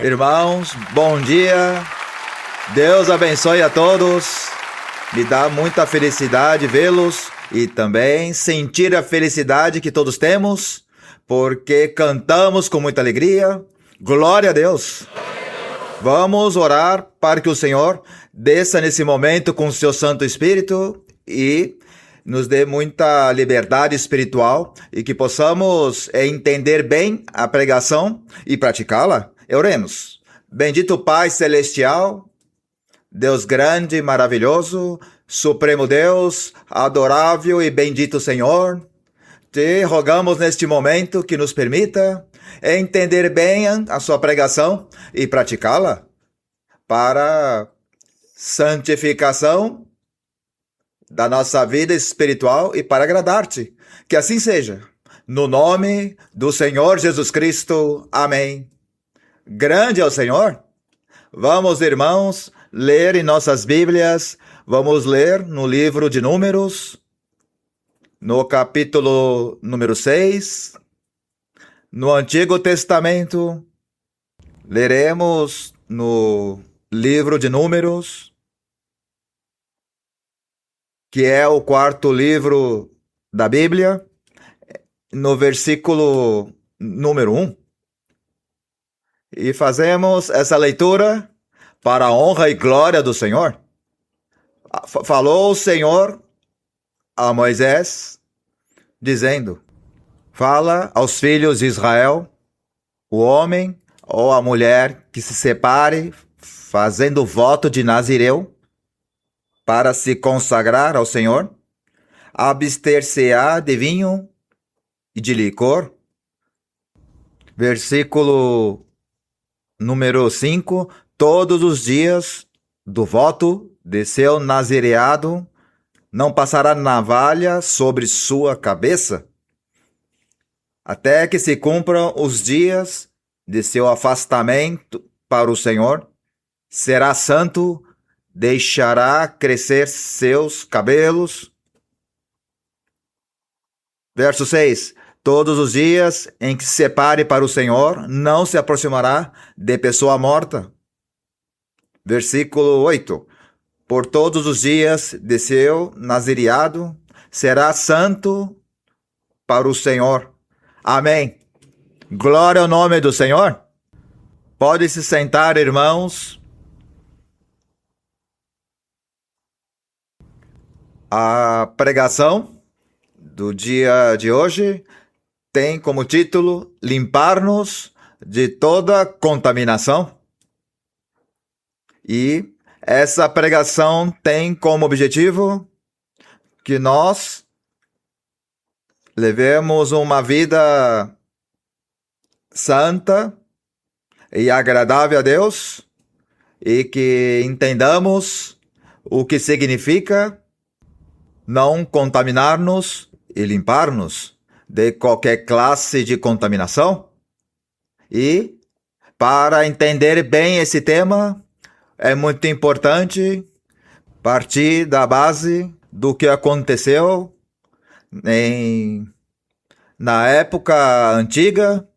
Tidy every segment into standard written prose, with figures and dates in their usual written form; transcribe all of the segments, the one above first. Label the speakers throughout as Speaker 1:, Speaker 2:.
Speaker 1: Irmãos, bom dia. Deus abençoe a todos. Me dá muita felicidade vê-los e também sentir a felicidade que todos temos, porque cantamos com muita alegria. Glória a Deus. Vamos orar para que o Senhor desça nesse momento com o seu Santo Espírito e nos dê muita liberdade espiritual e que possamos entender bem a pregação e praticá-la. Oremos. Bendito Pai Celestial, Deus grande e maravilhoso, Supremo Deus, adorável e bendito Senhor, te rogamos neste momento que nos permita entender bem a sua pregação e praticá-la para santificação da nossa vida espiritual e para agradar-te. Que assim seja. No nome do Senhor Jesus Cristo. Amém. Grande é o Senhor. Vamos, irmãos, ler em nossas Bíblias. Vamos ler no livro de Números, no capítulo número 6. No Antigo Testamento, leremos no livro de Números, que é o quarto livro da Bíblia, no versículo número 1. E fazemos essa leitura para a honra e glória do Senhor. Falou o Senhor a Moisés, dizendo: fala aos filhos de Israel, o homem ou a mulher que se separe, fazendo voto de Nazireu, para se consagrar ao Senhor, abster-se-á de vinho e de licor. Versículo número 5. Todos os dias do voto de seu nazireado não passará navalha sobre sua cabeça, até que se cumpram os dias de seu afastamento para o Senhor. Será santo, deixará crescer seus cabelos. Verso 6. Todos os dias em que se separe para o Senhor, não se aproximará de pessoa morta. Versículo 8. Por todos os dias de seu nazireado, será santo para o Senhor. Amém. Glória ao nome do Senhor. Pode se sentar, irmãos. A pregação do dia de hoje tem como título Limpar-nos de toda contaminação. E essa pregação tem como objetivo que nós levemos uma vida santa e agradável a Deus e que entendamos o que significa não contaminar-nos e limpar-nos de qualquer classe de contaminação. E para entender bem esse tema, é muito importante partir da base do que aconteceu na época antiga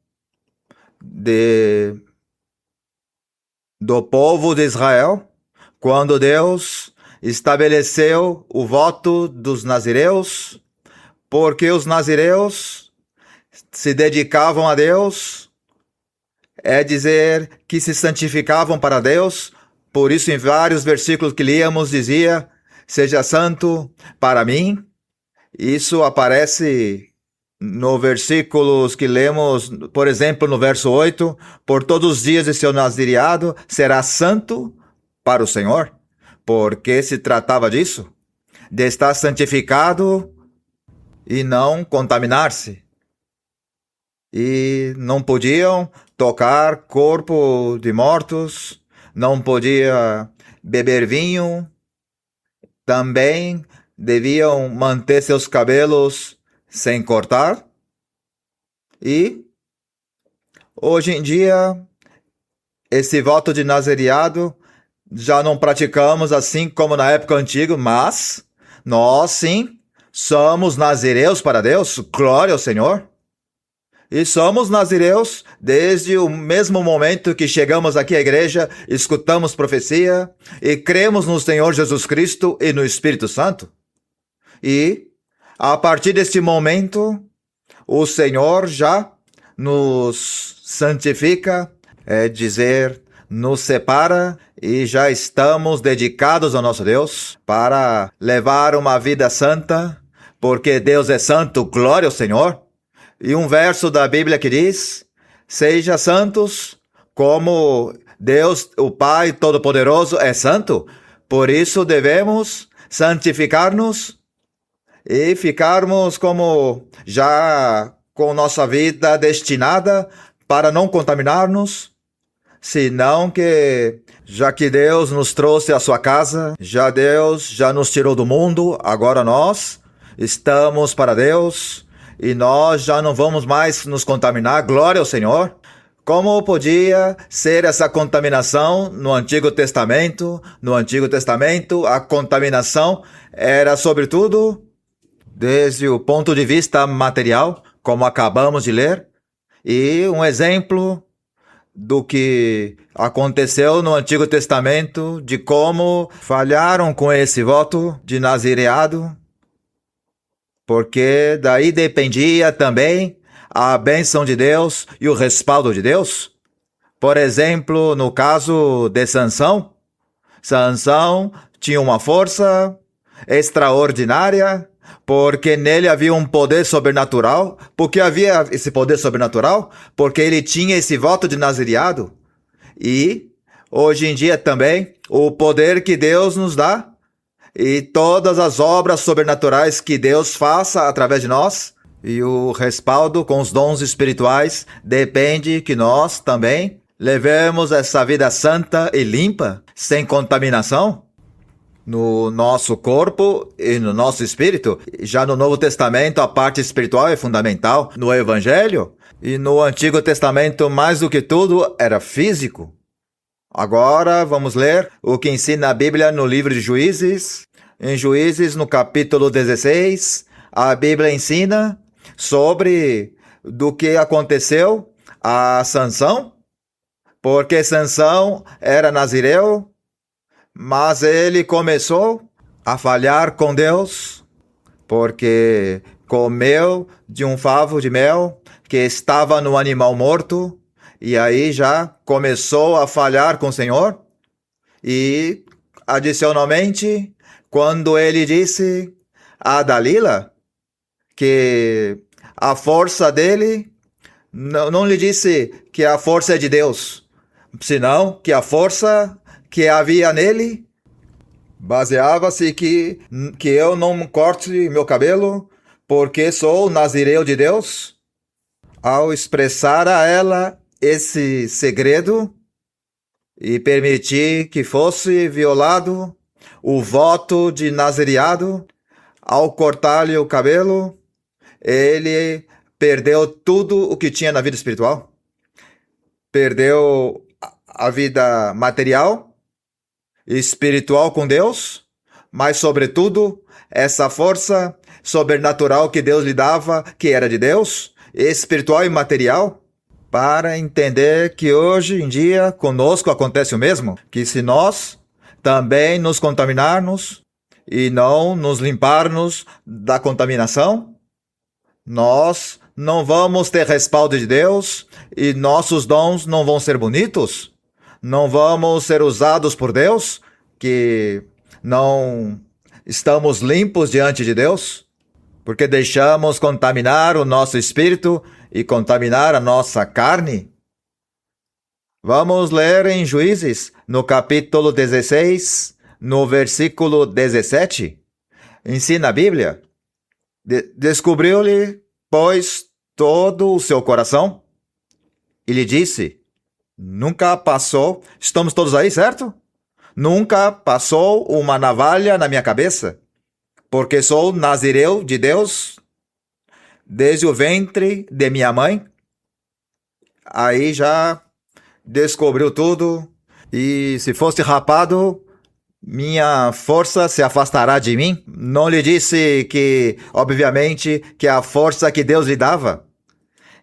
Speaker 1: do povo de Israel, quando Deus estabeleceu o voto dos nazireus, porque os nazireus se dedicavam a Deus, é dizer que se santificavam para Deus. Por isso, em vários versículos que líamos, dizia: seja santo para mim. Isso aparece no versículos que lemos, por exemplo, no verso 8, por todos os dias de seu nazireado será santo para o Senhor, porque se tratava disso, de estar santificado e não contaminar-se. E não podiam tocar corpo de mortos, não podia beber vinho, também deviam manter seus cabelos sem cortar. E hoje em dia, esse voto de nazireado já não praticamos assim como na época antiga, mas nós sim somos nazireus para Deus. Glória ao Senhor. E somos nazireus desde o mesmo momento que chegamos aqui à igreja, escutamos profecia e cremos no Senhor Jesus Cristo e no Espírito Santo. E, a partir deste momento, o Senhor já nos santifica, é dizer, nos separa e já estamos dedicados ao nosso Deus para levar uma vida santa, porque Deus é santo, glória ao Senhor. E um verso da Bíblia que diz: seja santos como Deus, o Pai Todo-Poderoso, é santo. Por isso devemos santificar-nos e ficarmos como já com nossa vida destinada para não contaminar-nos, senão que, já que Deus nos trouxe à sua casa, Deus já nos tirou do mundo, agora nós estamos para Deus e nós já não vamos mais nos contaminar, glória ao Senhor. Como podia ser essa contaminação no Antigo Testamento? No Antigo Testamento, a contaminação era sobretudo desde o ponto de vista material, como acabamos de ler, e um exemplo do que aconteceu no Antigo Testamento, de como falharam com esse voto de nazireado, porque daí dependia também a bênção de Deus e o respaldo de Deus. Por exemplo, no caso de Sansão, Sansão tinha uma força extraordinária, porque nele havia um poder sobrenatural. Por que havia esse poder sobrenatural? Porque ele tinha esse voto de nazireado. E, hoje em dia também, o poder que Deus nos dá e todas as obras sobrenaturais que Deus faça através de nós e o respaldo com os dons espirituais depende que nós também levemos essa vida santa e limpa, sem contaminação, no nosso corpo e no nosso espírito. Já no Novo Testamento, a parte espiritual é fundamental. No Evangelho e no Antigo Testamento, mais do que tudo, era físico. Agora, vamos ler o que ensina a Bíblia no livro de Juízes. Em Juízes, no capítulo 16, a Bíblia ensina sobre do que aconteceu a Sansão, porque Sansão era nazireu, mas ele começou a falhar com Deus, porque comeu de um favo de mel que estava no animal morto, e aí já começou a falhar com o Senhor. E, adicionalmente, quando ele disse a Dalila que a força dele, não lhe disse que a força é de Deus, senão que a força que havia nele baseava-se que eu não corte meu cabelo porque sou nazireu de Deus. Ao expressar a ela esse segredo e permitir que fosse violado o voto de nazireado, ao cortar-lhe o cabelo, ele perdeu tudo o que tinha na vida espiritual. Perdeu a vida material, espiritual com Deus, mas sobretudo essa força sobrenatural que Deus lhe dava, que era de Deus, espiritual e material, para entender que hoje em dia conosco acontece o mesmo, que se nós também nos contaminarmos e não nos limparmos da contaminação, nós não vamos ter respaldo de Deus e nossos dons não vão ser bonitos, não vamos ser usados por Deus, que não estamos limpos diante de Deus, porque deixamos contaminar o nosso espírito e contaminar a nossa carne. Vamos ler em Juízes, no capítulo 16, no versículo 17. Ensina a Bíblia. Descobriu-lhe, pois, todo o seu coração e lhe disse: nunca passou, estamos todos aí, certo? Nunca passou uma navalha na minha cabeça, porque sou nazireu de Deus desde o ventre de minha mãe. Aí já descobriu tudo, e se fosse rapado, minha força se afastará de mim. Não lhe disse que, obviamente, que a força que Deus lhe dava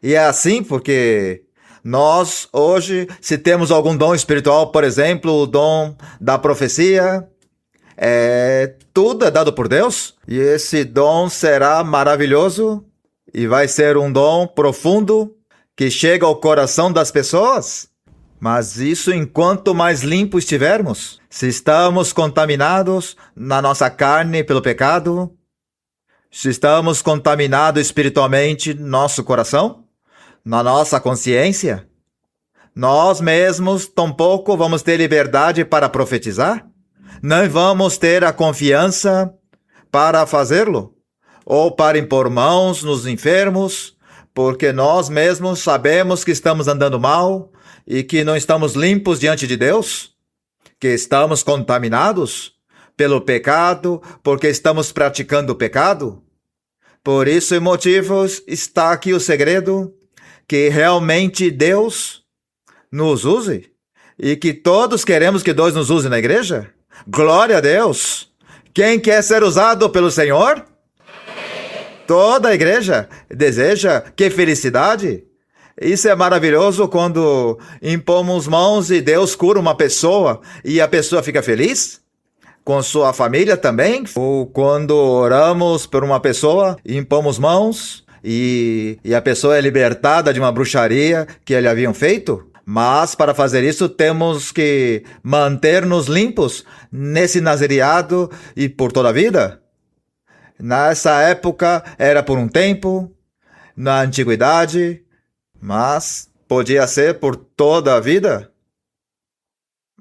Speaker 1: E é assim porque nós, hoje, se temos algum dom espiritual, por exemplo, o dom da profecia, tudo é dado por Deus. E esse dom será maravilhoso e vai ser um dom profundo que chega ao coração das pessoas. Mas isso enquanto mais limpo estivermos. Se estamos contaminados na nossa carne pelo pecado, se estamos contaminados espiritualmente no nosso coração, na nossa consciência, nós mesmos tampouco vamos ter liberdade para profetizar, não vamos ter a confiança para fazê-lo, ou para impor mãos nos enfermos, porque nós mesmos sabemos que estamos andando mal e que não estamos limpos diante de Deus, que estamos contaminados pelo pecado, porque estamos praticando o pecado. Por isso e motivos está aqui o segredo, que realmente Deus nos use e que todos queremos que Deus nos use na igreja. Glória a Deus! Quem quer ser usado pelo Senhor? Toda a igreja deseja. Que felicidade! Isso é maravilhoso quando impomos mãos e Deus cura uma pessoa e a pessoa fica feliz. Com sua família também. Ou quando oramos por uma pessoa, impomos mãos e a pessoa é libertada de uma bruxaria que eles haviam feito. Mas para fazer isso temos que manter-nos limpos nesse nazireado e por toda a vida. Nessa época era por um tempo, na antiguidade, mas podia ser por toda a vida.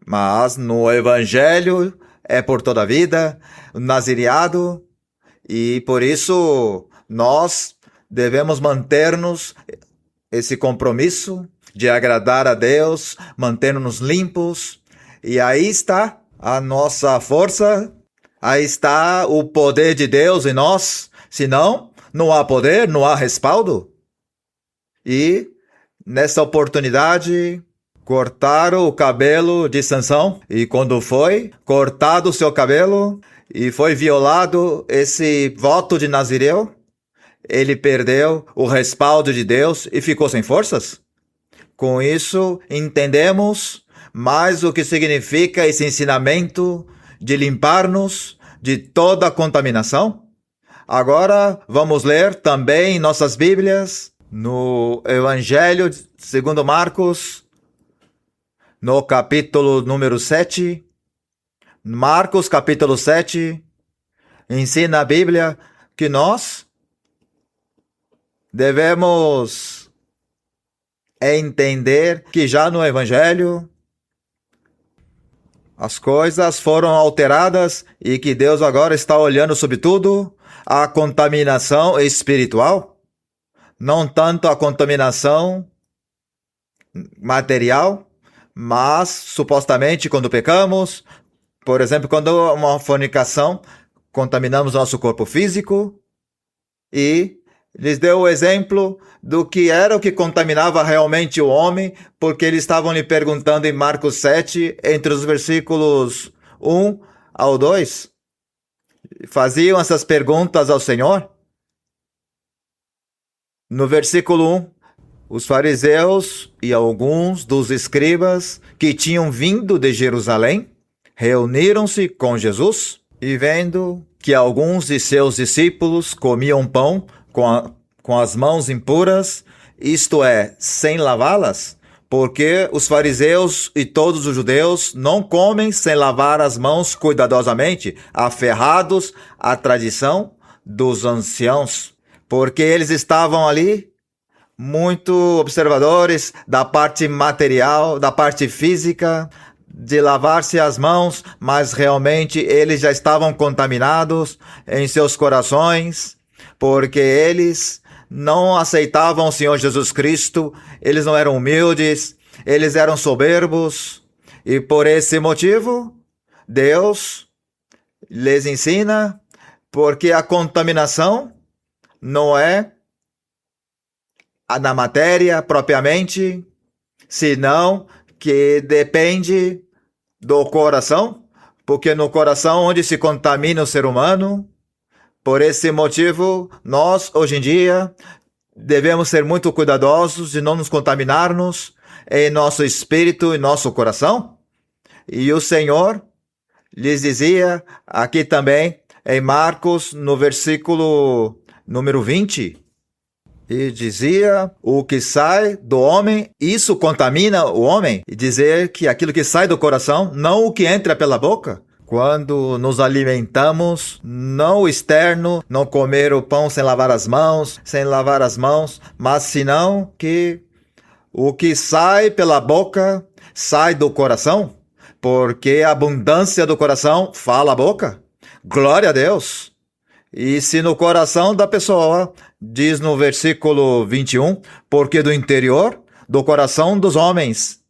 Speaker 1: Mas no Evangelho é por toda a vida, o nazireado, e por isso nós devemos manter-nos esse compromisso de agradar a Deus, mantendo-nos limpos, e aí está a nossa força, aí está o poder de Deus em nós. Senão, não há poder, não há respaldo. E nessa oportunidade, cortaram o cabelo de Sansão, e quando foi cortado o seu cabelo e foi violado esse voto de Nazireu, ele perdeu o respaldo de Deus e ficou sem forças. Com isso, entendemos mais o que significa esse ensinamento de limpar-nos de toda a contaminação. Agora, vamos ler também em nossas Bíblias, no Evangelho segundo Marcos, no capítulo número 7. Marcos, capítulo 7, ensina a Bíblia que nós devemos entender que já no Evangelho as coisas foram alteradas e que Deus agora está olhando sobre tudo a contaminação espiritual, não tanto a contaminação material, mas supostamente quando pecamos, por exemplo, quando uma fornicação, contaminamos nosso corpo físico, e lhes deu o exemplo do que era o que contaminava realmente o homem, porque eles estavam lhe perguntando em Marcos 7, entre os versículos 1 ao 2. Faziam essas perguntas ao Senhor. No versículo 1, os fariseus e alguns dos escribas que tinham vindo de Jerusalém reuniram-se com Jesus e, vendo que alguns de seus discípulos comiam pão com as mãos impuras, isto é, sem lavá-las, porque os fariseus e todos os judeus não comem sem lavar as mãos cuidadosamente, aferrados à tradição dos anciãos, porque eles estavam ali muito observadores da parte material, da parte física, de lavar-se as mãos, mas realmente eles já estavam contaminados em seus corações, porque eles não aceitavam o Senhor Jesus Cristo, eles não eram humildes, eles eram soberbos, e por esse motivo, Deus lhes ensina, porque a contaminação não é na matéria propriamente, senão que depende do coração, porque no coração onde se contamina o ser humano. Por esse motivo, nós, hoje em dia, devemos ser muito cuidadosos de não nos contaminarmos em nosso espírito e nosso coração. E o Senhor lhes dizia aqui também em Marcos, no versículo número 20, e dizia: o que sai do homem, isso contamina o homem. E dizer que aquilo que sai do coração, não o que entra pela boca. Quando nos alimentamos, não o externo, não comer o pão sem lavar as mãos, mas senão que o que sai pela boca sai do coração, porque a abundância do coração fala a boca. Glória a Deus! E se no coração da pessoa, diz no versículo 21, porque do interior, do coração dos homens.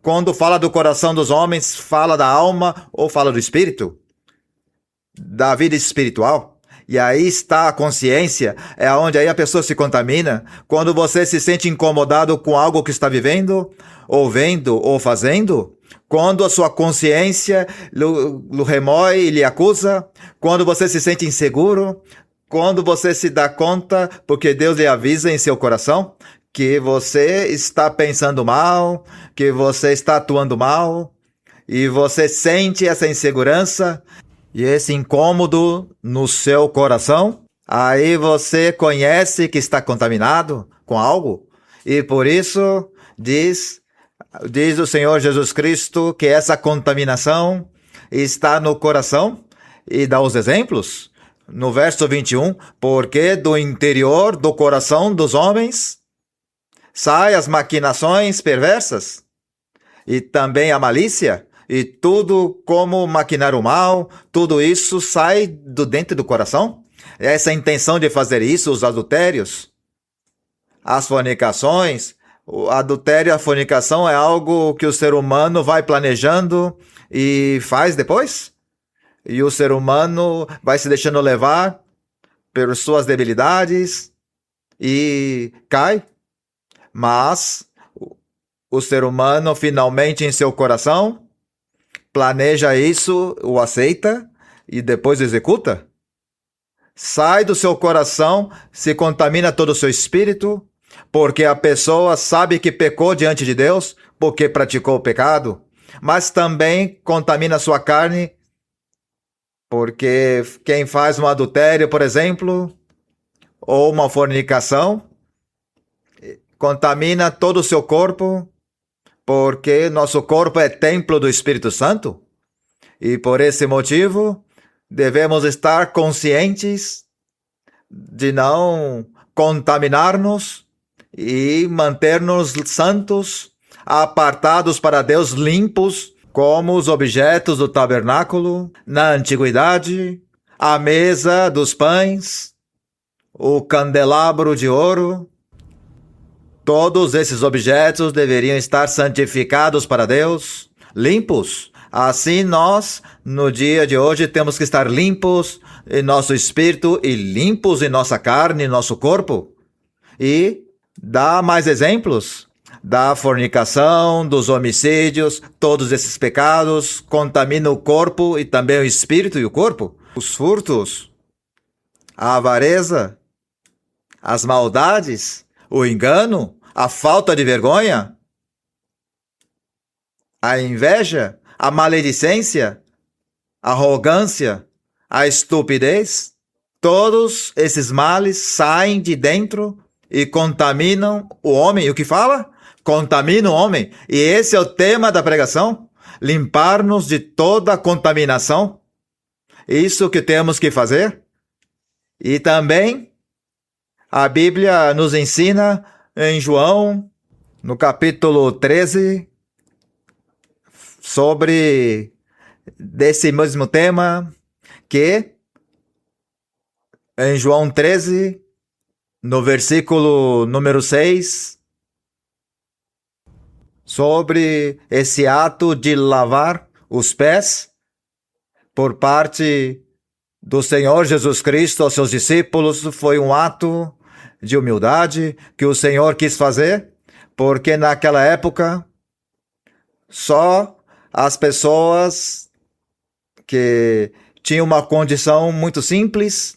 Speaker 1: Quando fala do coração dos homens, fala da alma ou fala do espírito? Da vida espiritual. E aí está a consciência, é onde aí a pessoa se contamina. Quando você se sente incomodado com algo que está vivendo, ou vendo, ou fazendo, quando a sua consciência lhe remói e lhe acusa, quando você se sente inseguro, quando você se dá conta, porque Deus lhe avisa em seu coração, que você está pensando mal, que você está atuando mal, e você sente essa insegurança e esse incômodo no seu coração, aí você conhece que está contaminado com algo, e por isso diz o Senhor Jesus Cristo que essa contaminação está no coração, e dá os exemplos. No verso 21, porque do interior do coração dos homens saem as maquinações perversas, e também a malícia, e tudo como maquinar o mal, tudo isso sai do dentro do coração. Essa intenção de fazer isso, os adultérios, as fornicações. O adultério e a fornicação é algo que o ser humano vai planejando e faz depois. E o ser humano vai se deixando levar pelas suas debilidades e cai. Mas o ser humano finalmente em seu coração planeja isso, o aceita e depois executa. Sai do seu coração, se contamina todo o seu espírito, porque a pessoa sabe que pecou diante de Deus, porque praticou o pecado, mas também contamina a sua carne, porque quem faz um adultério, por exemplo, ou uma fornicação, contamina todo o seu corpo, porque nosso corpo é templo do Espírito Santo. E por esse motivo, devemos estar conscientes de não contaminar-nos e manter-nos santos, apartados para Deus, limpos, como os objetos do tabernáculo, na antiguidade, a mesa dos pães, o candelabro de ouro. Todos esses objetos deveriam estar santificados para Deus, limpos. Assim nós, no dia de hoje, temos que estar limpos em nosso espírito e limpos em nossa carne, em nosso corpo. E dá mais exemplos da fornicação, dos homicídios, todos esses pecados contaminam o corpo e também o espírito e o corpo. Os furtos, a avareza, as maldades, o engano, a falta de vergonha, a inveja, a maledicência, a arrogância, a estupidez. Todos esses males saem de dentro e contaminam o homem. E o que fala? Contamina o homem. E esse é o tema da pregação. Limpar-nos de toda a contaminação. Isso que temos que fazer. E também a Bíblia nos ensina em João, no capítulo 13, sobre desse mesmo tema, que em João 13, no versículo número 6, sobre esse ato de lavar os pés por parte do Senhor Jesus Cristo aos seus discípulos, foi um ato de humildade que o Senhor quis fazer, porque naquela época só as pessoas que tinham uma condição muito simples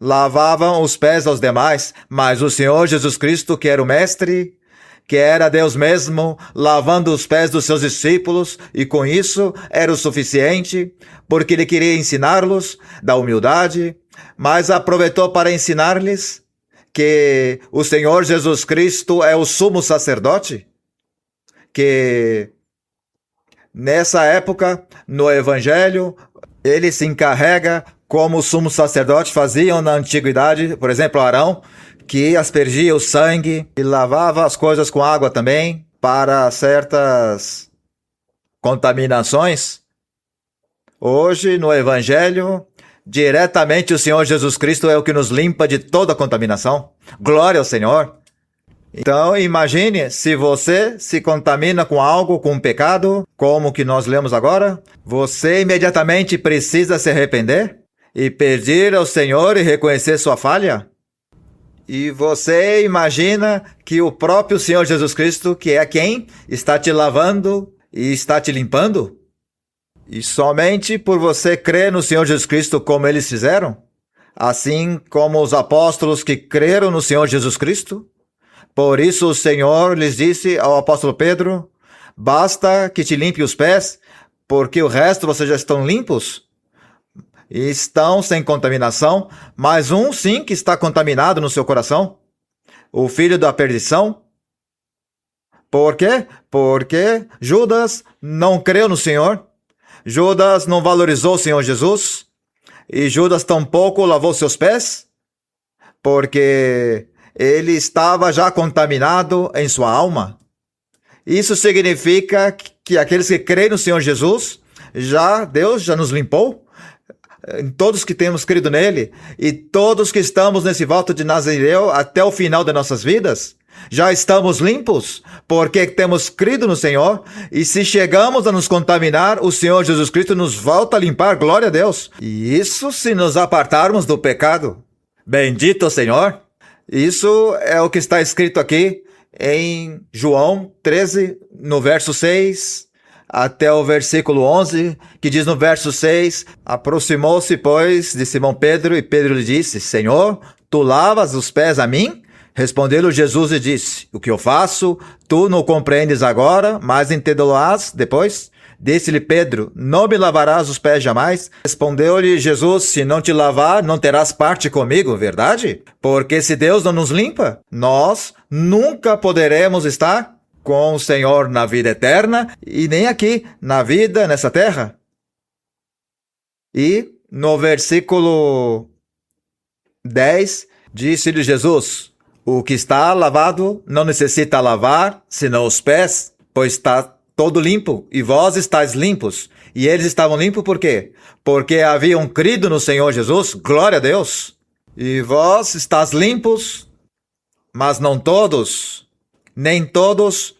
Speaker 1: lavavam os pés aos demais, mas o Senhor Jesus Cristo, que era o Mestre, que era Deus mesmo, lavando os pés dos seus discípulos, e com isso era o suficiente, porque ele queria ensiná-los da humildade, mas aproveitou para ensinar-lhes que o Senhor Jesus Cristo é o sumo sacerdote, que nessa época, no Evangelho, ele se encarrega, como os sumos sacerdotes faziam na antiguidade, por exemplo, Arão, que aspergia o sangue e lavava as coisas com água também para certas contaminações. Hoje, no Evangelho, diretamente o Senhor Jesus Cristo é o que nos limpa de toda contaminação. Glória ao Senhor! Então, imagine, se você se contamina com algo, com um pecado, como o que nós lemos agora, você imediatamente precisa se arrepender e pedir ao Senhor e reconhecer sua falha. E você imagina que o próprio Senhor Jesus Cristo, que é quem está te lavando e está te limpando? E somente por você crer no Senhor Jesus Cristo como eles fizeram, assim como os apóstolos que creram no Senhor Jesus Cristo, por isso o Senhor lhes disse ao apóstolo Pedro, basta que te limpe os pés, porque o resto vocês já estão limpos. E estão sem contaminação, mas um sim que está contaminado no seu coração, o filho da perdição. Por quê? Porque Judas não creu no Senhor, Judas não valorizou o Senhor Jesus, e Judas tampouco lavou seus pés, porque ele estava já contaminado em sua alma. Isso significa que aqueles que creem no Senhor Jesus, Deus já nos limpou, todos que temos crido nele, e todos que estamos nesse voto de Nazireu até o final de nossas vidas, já estamos limpos, porque temos crido no Senhor, e se chegamos a nos contaminar, o Senhor Jesus Cristo nos volta a limpar, glória a Deus. E isso se nos apartarmos do pecado. Bendito o Senhor! Isso é o que está escrito aqui em João 13, no verso 6, até o versículo 11, que diz no verso 6, aproximou-se, pois, de Simão Pedro, e Pedro lhe disse, Senhor, tu lavas os pés a mim? Respondeu-lhe Jesus e disse, o que eu faço, tu não compreendes agora, mas entendê-lo-ás depois? Disse-lhe Pedro, não me lavarás os pés jamais? Respondeu-lhe Jesus, se não te lavar, não terás parte comigo, verdade? Porque se Deus não nos limpa, nós nunca poderemos estar com o Senhor na vida eterna e nem aqui, na vida, nessa terra. E no versículo 10, disse-lhe Jesus, o que está lavado não necessita lavar, senão os pés, pois está todo limpo, e vós estáis limpos. E eles estavam limpos por quê? Porque haviam crido no Senhor Jesus, glória a Deus. E vós estáis limpos, mas não todos, nem todos,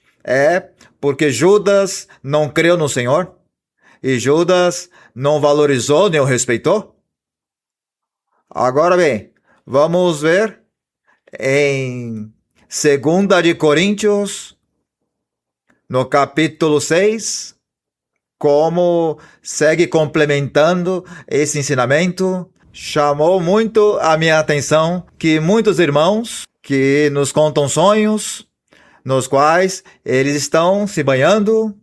Speaker 1: porque Judas não creu no Senhor, e Judas não valorizou nem o respeitou. Agora bem, vamos ver em 2 de Coríntios, no capítulo 6, como segue complementando esse ensinamento. Chamou muito a minha atenção que muitos irmãos que nos contam sonhos, nos quais eles estão se banhando.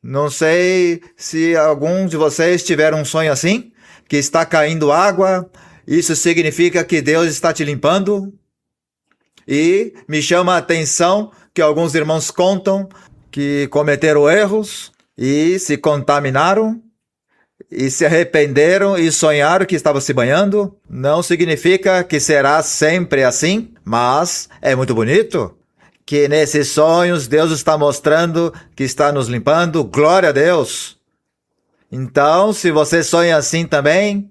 Speaker 1: Não sei se algum de vocês tiveram um sonho assim, que está caindo água, isso significa que Deus está te limpando. E me chama a atenção que alguns irmãos contam que cometeram erros e se contaminaram e se arrependeram e sonharam que estavam se banhando. Não significa que será sempre assim, mas é muito bonito que nesses sonhos Deus está mostrando que está nos limpando. Glória a Deus! Então, se você sonha assim também,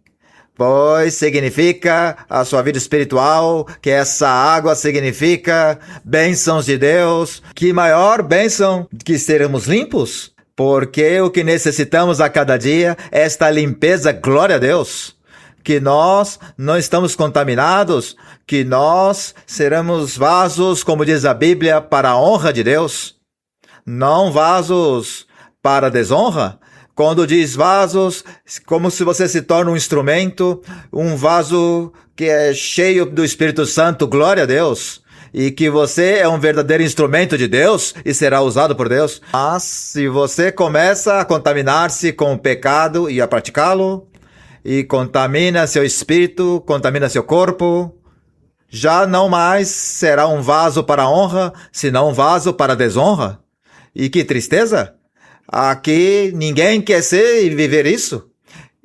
Speaker 1: pois significa a sua vida espiritual, que essa água significa bênçãos de Deus. Que maior bênção que seremos limpos? Porque o que necessitamos a cada dia é esta limpeza, glória a Deus. Que nós não estamos contaminados, que nós seremos vasos, como diz a Bíblia, para a honra de Deus. Não vasos para a desonra, Quando diz vasos, como se você se torna um instrumento, um vaso que é cheio do Espírito Santo, glória a Deus, e que você é um verdadeiro instrumento de Deus e será usado por Deus. Mas se você começa a contaminar-se com o pecado e a praticá-lo, e contamina seu espírito, contamina seu corpo, já não mais será um vaso para a honra, senão um vaso para a desonra. E que tristeza! Aqui ninguém quer ser e viver isso.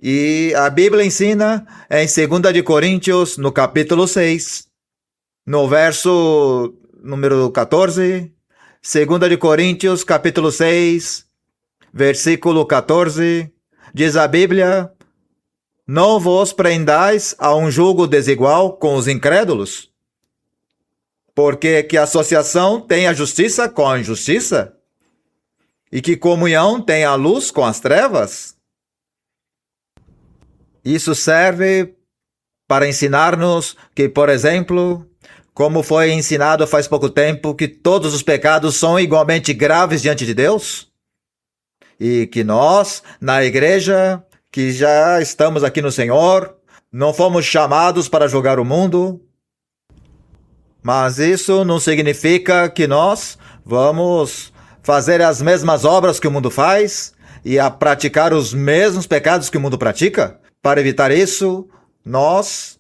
Speaker 1: E a Bíblia ensina em 2 de Coríntios, no capítulo 6, no verso número 14, 2 de Coríntios, capítulo 6, versículo 14, diz a Bíblia: não vos prendais a um jugo desigual com os incrédulos, porque que associação tem a justiça com a injustiça? E que comunhão tem a luz com as trevas? Isso serve para ensinar-nos que, por exemplo, como foi ensinado faz pouco tempo, que todos os pecados são igualmente graves diante de Deus? E que nós, na igreja, que já estamos aqui no Senhor, não fomos chamados para julgar o mundo, mas isso não significa que nós vamos fazer as mesmas obras que o mundo faz e a praticar os mesmos pecados que o mundo pratica. Para evitar isso, nós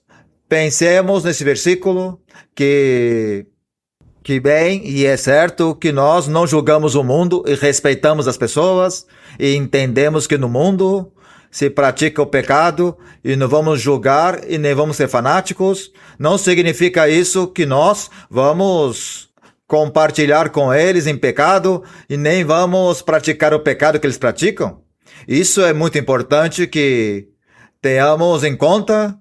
Speaker 1: pensemos nesse versículo que bem, e é certo que nós não julgamos o mundo e respeitamos as pessoas e entendemos que no mundo se pratica o pecado e não vamos julgar e nem vamos ser fanáticos. Não significa isso que nós vamos compartilhar com eles em pecado e nem vamos praticar o pecado que eles praticam. Isso é muito importante que tenhamos em conta.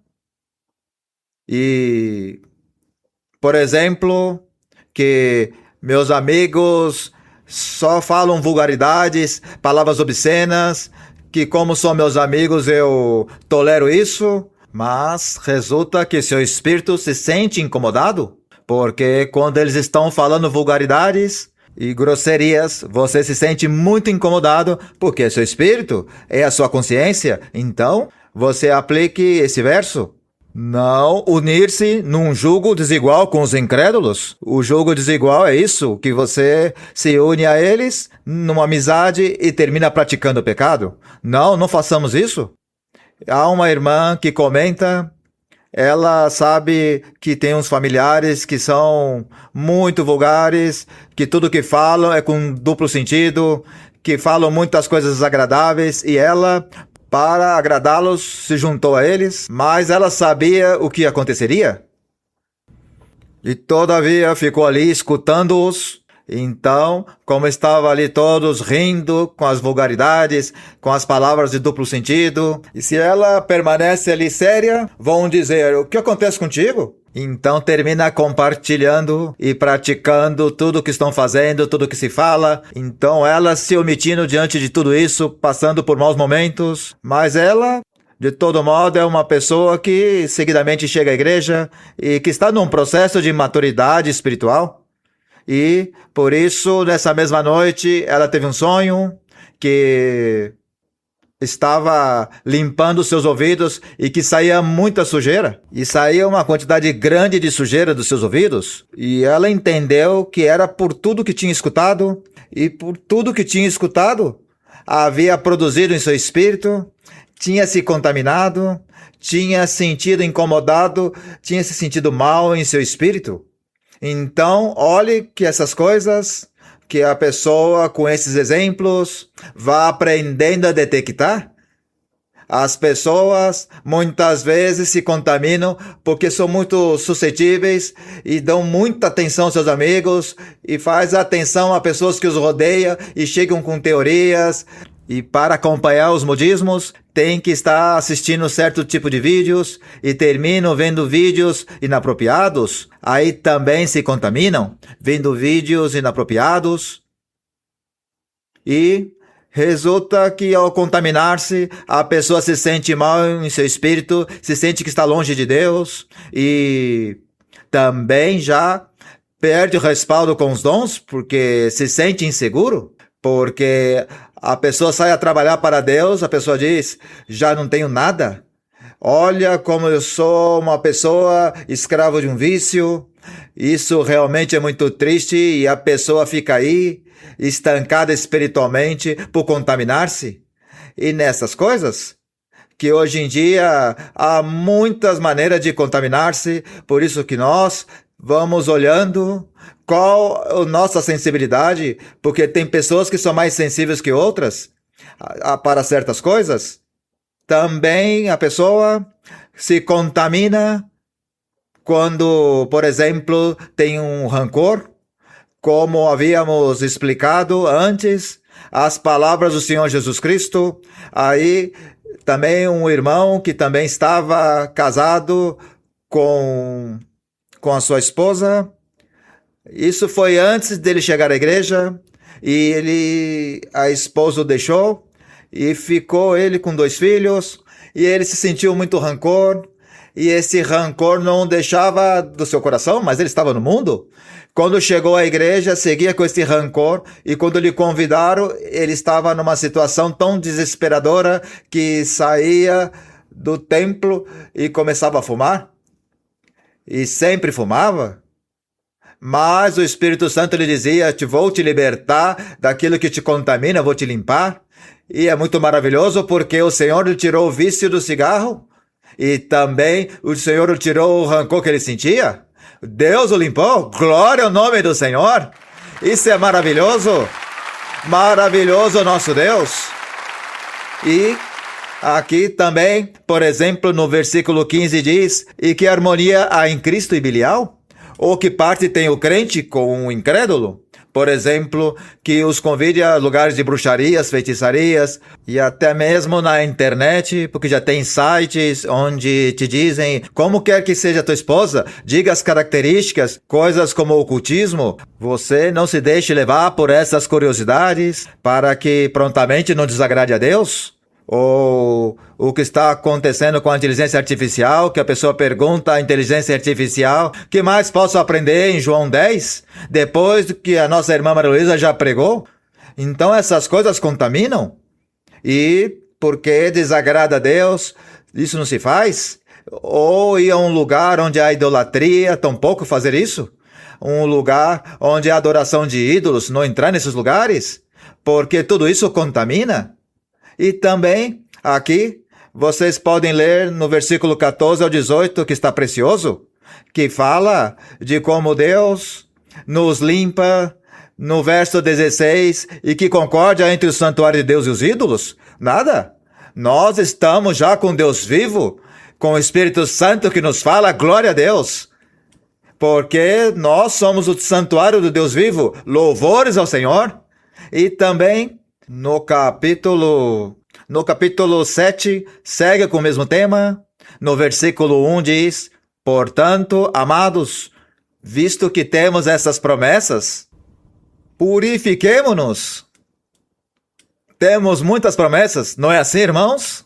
Speaker 1: E, por exemplo, que meus amigos só falam vulgaridades, palavras obscenas, que como são meus amigos eu tolero isso, mas resulta que seu espírito se sente incomodado, porque quando eles estão falando vulgaridades e grosserias, você se sente muito incomodado, porque seu espírito é a sua consciência. Então, você aplique esse verso. Não unir-se num jugo desigual com os incrédulos. O jugo desigual é isso, que você se une a eles numa amizade e termina praticando o pecado. Não façamos isso. Há uma irmã que comenta, ela sabe que tem uns familiares que são muito vulgares, que tudo que falam é com duplo sentido, que falam muitas coisas desagradáveis, e ela, para agradá-los, se juntou a eles, mas ela sabia o que aconteceria. E todavia ficou ali escutando-os. Então, como estava ali todos rindo com as vulgaridades, com as palavras de duplo sentido, e se ela permanece ali séria, vão dizer: o que acontece contigo? Então termina compartilhando e praticando tudo o que estão fazendo, tudo o que se fala. Então ela se omitindo diante de tudo isso, passando por maus momentos. Mas ela, de todo modo, é uma pessoa que seguidamente chega à igreja e que está num processo de maturidade espiritual. E, por isso, nessa mesma noite, ela teve um sonho que estava limpando seus ouvidos e que saía muita sujeira. E saía uma quantidade grande de sujeira dos seus ouvidos. E ela entendeu que era por tudo que tinha escutado. E por tudo que tinha escutado, havia produzido em seu espírito, tinha se contaminado, tinha sentido incomodado, tinha se sentido mal em seu espírito. Então, olhe que essas coisas que a pessoa com esses exemplos vai aprendendo a detectar. As pessoas muitas vezes se contaminam porque são muito suscetíveis e dão muita atenção aos seus amigos e faz atenção a pessoas que os rodeiam e chegam com teorias. E para acompanhar os modismos, tem que estar assistindo certo tipo de vídeos e terminam vendo vídeos inapropriados. Aí também se contaminam, vendo vídeos inapropriados. E resulta que ao contaminar-se, a pessoa se sente mal em seu espírito, se sente que está longe de Deus e também já perde o respaldo com os dons porque se sente inseguro. Porque a pessoa sai a trabalhar para Deus, a pessoa diz, já não tenho nada. Olha como eu sou uma pessoa escravo de um vício. Isso realmente é muito triste e a pessoa fica aí, estancada espiritualmente por contaminar-se. E nessas coisas, que hoje em dia há muitas maneiras de contaminar-se, por isso que nós vamos olhando qual a nossa sensibilidade, porque tem pessoas que são mais sensíveis que outras para certas coisas. Também a pessoa se contamina quando, por exemplo, tem um rancor, como havíamos explicado antes, as palavras do Senhor Jesus Cristo. Aí também um irmão que também estava casado com a sua esposa. Isso foi antes dele chegar à igreja e a esposa o deixou e ficou ele com 2 filhos e ele se sentiu muito rancor e esse rancor não deixava do seu coração, mas ele estava no mundo. Quando chegou à igreja, seguia com esse rancor e quando lhe convidaram, ele estava numa situação tão desesperadora que saía do templo e começava a fumar. E sempre fumava. Mas o Espírito Santo lhe dizia, vou te libertar daquilo que te contamina, vou te limpar. E é muito maravilhoso porque o Senhor lhe tirou o vício do cigarro e também o Senhor lhe tirou o rancor que ele sentia. Deus o limpou. Glória ao nome do Senhor. Isso é maravilhoso. Maravilhoso nosso Deus. E aqui também, por exemplo, no versículo 15 diz, e que harmonia há em Cristo e Belial? Ou que parte tem o crente com o incrédulo? Por exemplo, que os convide a lugares de bruxarias, feitiçarias e até mesmo na internet, porque já tem sites onde te dizem como quer que seja tua esposa, diga as características, coisas como o ocultismo. Você não se deixe levar por essas curiosidades para que prontamente não desagrade a Deus. Ou o que está acontecendo com a inteligência artificial, que a pessoa pergunta à inteligência artificial, o que mais posso aprender em João 10? Depois do que a nossa irmã Maria Luísa já pregou? Então essas coisas contaminam. E porque desagrada a Deus, isso não se faz? Ou ir a um lugar onde há idolatria, tampouco fazer isso? Um lugar onde há adoração de ídolos, não entrar nesses lugares? Porque tudo isso contamina. E também, aqui, vocês podem ler no versículo 14 ao 18, que está precioso, que fala de como Deus nos limpa, no verso 16, e que concórdia entre o santuário de Deus e os ídolos? Nada. Nós estamos já com Deus vivo, com o Espírito Santo que nos fala, glória a Deus. Porque nós somos o santuário do Deus vivo, louvores ao Senhor. E também, no capítulo 7, segue com o mesmo tema. No versículo 1 diz, portanto, amados, visto que temos essas promessas, purifiquemo-nos. Temos muitas promessas, não é assim, irmãos?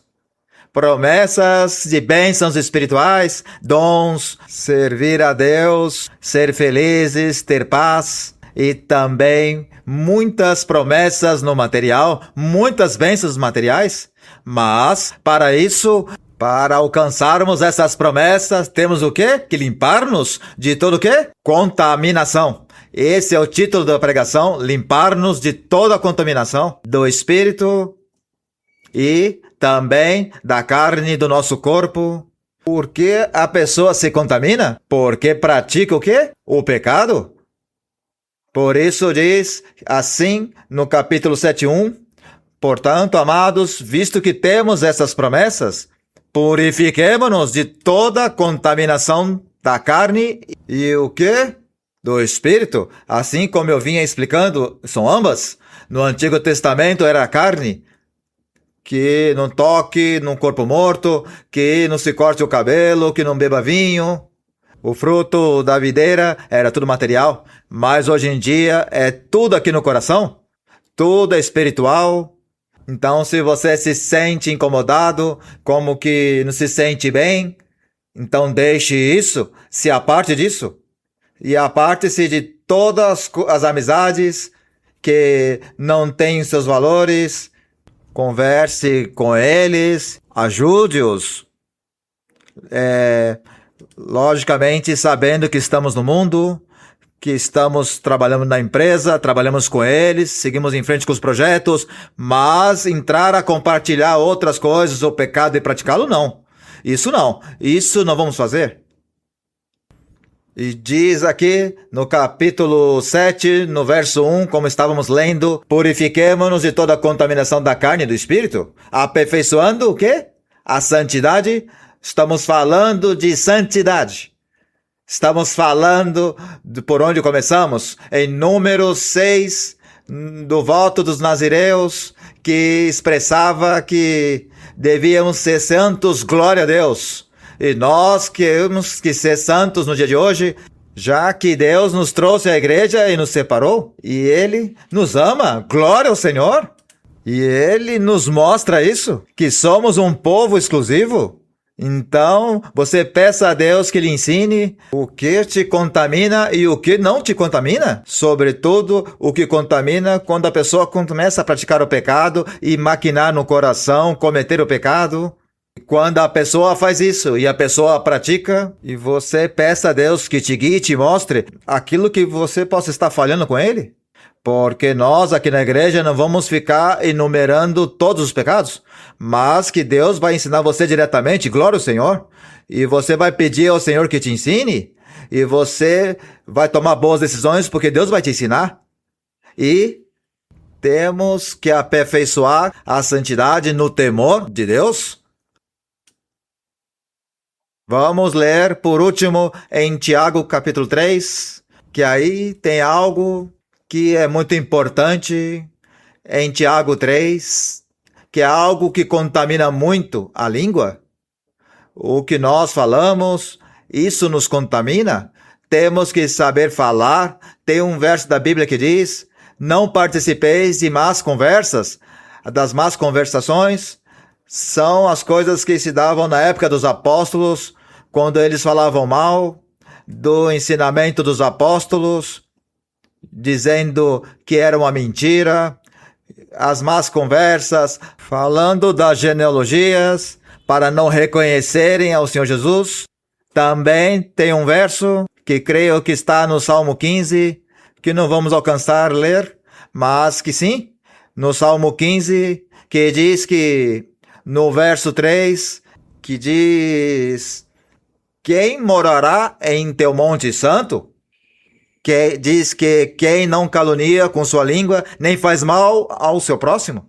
Speaker 1: Promessas de bênçãos espirituais, dons, servir a Deus, ser felizes, ter paz e também muitas promessas no material, muitas bênçãos materiais, mas para isso, para alcançarmos essas promessas, temos o quê? Que limpar-nos de todo o quê? Contaminação. Esse é o título da pregação, limpar-nos de toda a contaminação do espírito e também da carne do nosso corpo. Por que a pessoa se contamina? Porque pratica o quê? O pecado. Por isso diz assim no capítulo 7:1, portanto, amados, visto que temos essas promessas, purifiquemo-nos de toda contaminação da carne e o quê? Do espírito. Assim como eu vinha explicando, são ambas. No Antigo Testamento era a carne, que não toque num corpo morto, que não se corte o cabelo, que não beba vinho. O fruto da videira era tudo material, mas hoje em dia é tudo aqui no coração, tudo é espiritual. Então, se você se sente incomodado, como que não se sente bem, então deixe isso, se aparte disso. E aparte-se de todas as amizades que não têm seus valores, converse com eles, ajude-os. Logicamente, sabendo que estamos no mundo, que estamos trabalhando na empresa, trabalhamos com eles, seguimos em frente com os projetos, mas entrar a compartilhar outras coisas, o pecado e praticá-lo, não. Isso não vamos fazer. E diz aqui no capítulo 7, no verso 1, como estávamos lendo, purifiquemo-nos de toda a contaminação da carne e do espírito, aperfeiçoando o quê? A santidade. Estamos falando de santidade. Estamos falando por onde começamos? Em Números 6, do voto dos nazireus, que expressava que devíamos ser santos, glória a Deus. E nós queremos que ser santos no dia de hoje, já que Deus nos trouxe à igreja e nos separou, e Ele nos ama, glória ao Senhor. E Ele nos mostra isso, que somos um povo exclusivo. Então, você peça a Deus que lhe ensine o que te contamina e o que não te contamina. Sobretudo, o que contamina quando a pessoa começa a praticar o pecado e maquinar no coração, cometer o pecado. Quando a pessoa faz isso e a pessoa pratica, e você peça a Deus que te guie e te mostre aquilo que você possa estar falhando com Ele. Porque nós aqui na igreja não vamos ficar enumerando todos os pecados, mas que Deus vai ensinar você diretamente, glória ao Senhor, e você vai pedir ao Senhor que te ensine, e você vai tomar boas decisões porque Deus vai te ensinar. E temos que aperfeiçoar a santidade no temor de Deus. Vamos ler por último em Tiago capítulo 3, que aí tem algo que é muito importante em Tiago 3, que é algo que contamina muito a língua. O que nós falamos, isso nos contamina. Temos que saber falar. Tem um verso da Bíblia que diz: não participeis de más conversas. Das más conversações são as coisas que se davam na época dos apóstolos, quando eles falavam mal do ensinamento dos apóstolos, dizendo que era uma mentira, as más conversas, falando das genealogias, para não reconhecerem ao Senhor Jesus. Também tem um verso, que creio que está no Salmo 15, que não vamos alcançar a ler, mas que sim, no Salmo 15, que diz que, no verso 3, que diz: quem morará em teu monte santo? Que diz que quem não calunia com sua língua, nem faz mal ao seu próximo.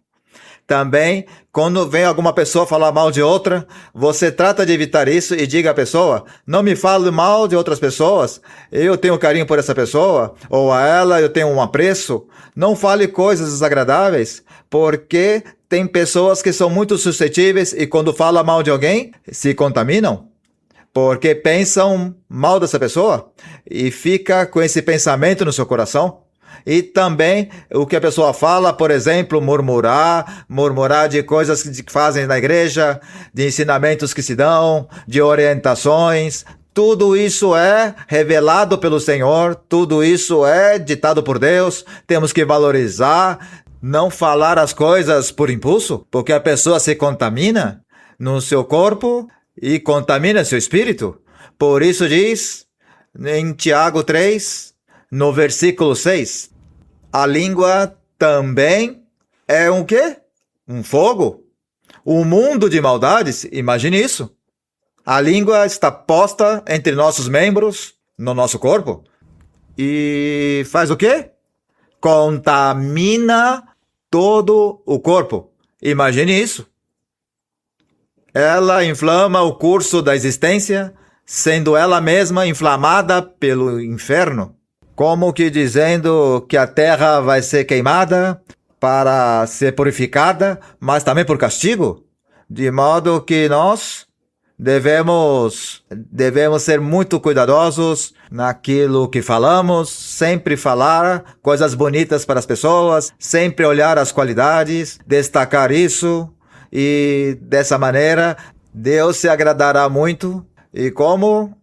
Speaker 1: Também, quando vem alguma pessoa falar mal de outra, você trata de evitar isso e diga à pessoa: não me fale mal de outras pessoas, eu tenho carinho por essa pessoa, ou a ela eu tenho um apreço. Não fale coisas desagradáveis, porque tem pessoas que são muito suscetíveis e quando fala mal de alguém, se contaminam. Porque pensam mal dessa pessoa e fica com esse pensamento no seu coração. E também o que a pessoa fala, por exemplo, murmurar de coisas que fazem na igreja, de ensinamentos que se dão, de orientações. Tudo isso é revelado pelo Senhor, tudo isso é ditado por Deus. Temos que valorizar, não falar as coisas por impulso, porque a pessoa se contamina no seu corpo e contamina seu espírito. Por isso diz em Tiago 3, no versículo 6, a língua também é um quê? Um fogo. Um mundo de maldades, imagine isso. A língua está posta entre nossos membros, no nosso corpo, e faz o quê? Contamina todo o corpo. Imagine isso. Ela inflama o curso da existência, sendo ela mesma inflamada pelo inferno, como que dizendo que a terra vai ser queimada para ser purificada, mas também por castigo, de modo que nós devemos ser muito cuidadosos naquilo que falamos, sempre falar coisas bonitas para as pessoas, sempre olhar as qualidades, destacar isso. E dessa maneira, Deus se agradará muito. E como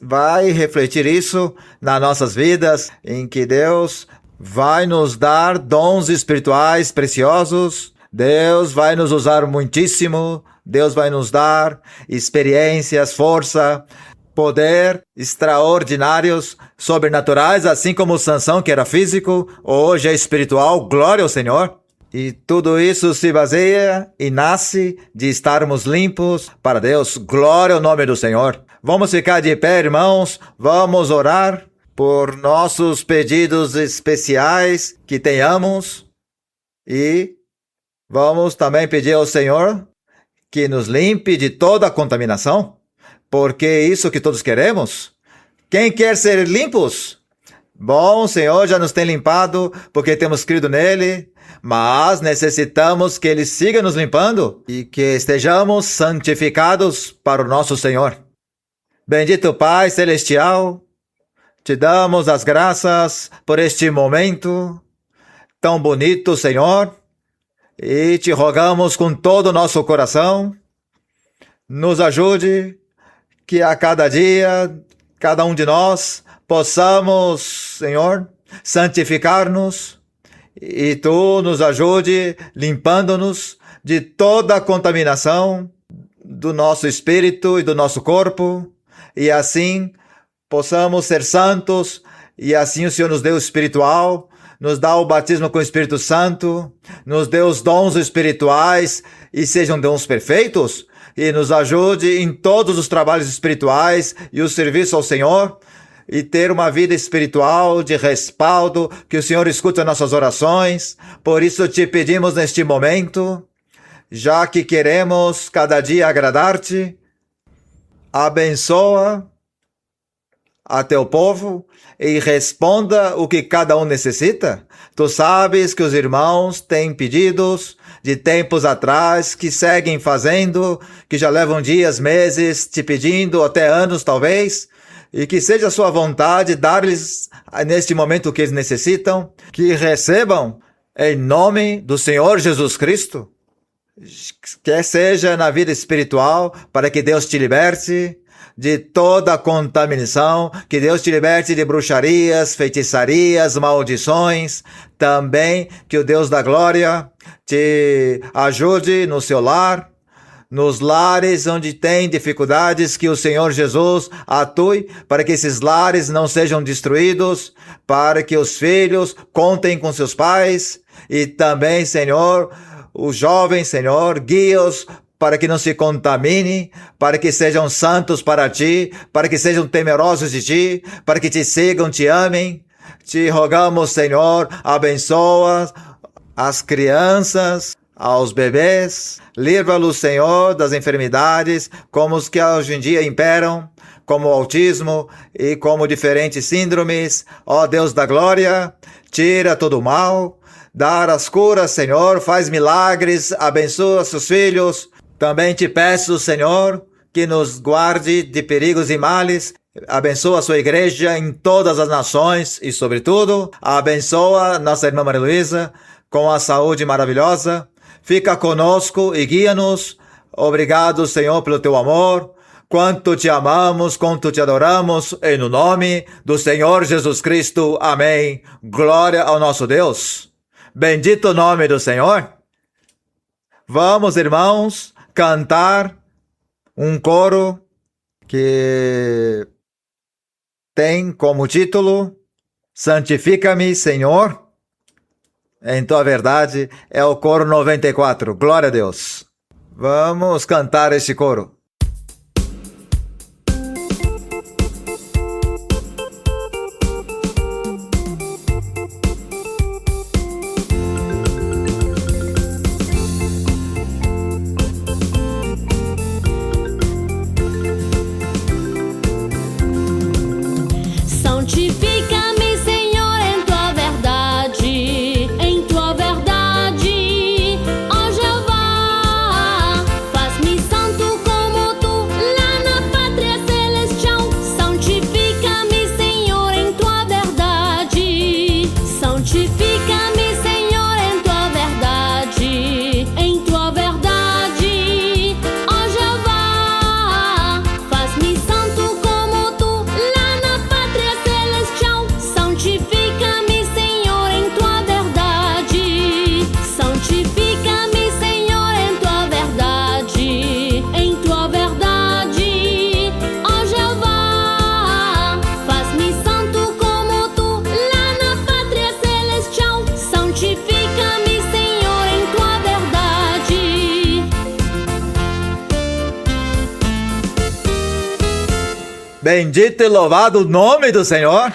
Speaker 1: vai refletir isso nas nossas vidas, em que Deus vai nos dar dons espirituais preciosos. Deus vai nos usar muitíssimo. Deus vai nos dar experiências, força, poder extraordinários, sobrenaturais, assim como Sansão, que era físico, hoje é espiritual. Glória ao Senhor. E tudo isso se baseia e nasce de estarmos limpos para Deus. Glória ao nome do Senhor. Vamos ficar de pé, irmãos. Vamos orar por nossos pedidos especiais que tenhamos. E vamos também pedir ao Senhor que nos limpe de toda a contaminação. Porque é isso que todos queremos. Quem quer ser limpos? Bom, o Senhor já nos tem limpado porque temos crido nele. Mas necessitamos que Ele siga nos limpando e que estejamos santificados para o nosso Senhor. Bendito Pai Celestial, te damos as graças por este momento tão bonito, Senhor, e te rogamos com todo o nosso coração, nos ajude que a cada dia, cada um de nós, possamos, Senhor, santificar-nos. E Tu nos ajude limpando-nos de toda a contaminação do nosso espírito e do nosso corpo. E assim possamos ser santos. E assim o Senhor nos deu o espiritual, nos dá o batismo com o Espírito Santo, nos dê os dons espirituais e sejam dons perfeitos. E nos ajude em todos os trabalhos espirituais e o serviço ao Senhor. E ter uma vida espiritual de respaldo, que o Senhor escuta nossas orações. Por isso te pedimos neste momento, já que queremos cada dia agradar-te, abençoa a teu povo e responda o que cada um necessita. Tu sabes que os irmãos têm pedidos de tempos atrás, que seguem fazendo, que já levam dias, meses, te pedindo, até anos talvez. E que seja a sua vontade dar-lhes neste momento o que eles necessitam, que recebam em nome do Senhor Jesus Cristo, quer seja na vida espiritual, para que Deus te liberte de toda a contaminação, que Deus te liberte de bruxarias, feitiçarias, maldições, também que o Deus da glória te ajude no seu lar, nos lares onde tem dificuldades, que o Senhor Jesus atue para que esses lares não sejam destruídos, para que os filhos contem com seus pais e também, Senhor, os jovens, Senhor, guia-os para que não se contamine, para que sejam santos para Ti, para que sejam temerosos de Ti, para que Te sigam, Te amem. Te rogamos, Senhor, abençoa as crianças, aos bebês, livra-los, Senhor, das enfermidades, como os que hoje em dia imperam, como o autismo e como diferentes síndromes. Ó Deus da glória, tira todo o mal, dá as curas, Senhor, faz milagres, abençoa seus filhos. Também te peço, Senhor, que nos guarde de perigos e males. Abençoa a sua igreja em todas as nações e, sobretudo, abençoa nossa irmã Maria Luísa com a saúde maravilhosa. Fica conosco e guia-nos. Obrigado, Senhor, pelo teu amor. Quanto te amamos, quanto te adoramos, em no nome do Senhor Jesus Cristo. Amém. Glória ao nosso Deus. Bendito o nome do Senhor. Vamos, irmãos, cantar um coro que tem como título Santifica-me, Senhor. Em tua verdade, é o coro 94. Glória a Deus. Vamos cantar este coro.
Speaker 2: Santifica-me, Senhor, em tua verdade, ó Jeová, faz-me santo como
Speaker 1: Bendito e louvado o nome do Senhor.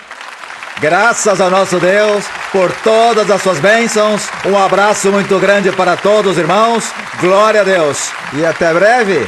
Speaker 1: Graças ao nosso Deus por todas as suas bênçãos. Um abraço muito grande para todos, irmãos. Glória a Deus. E até breve.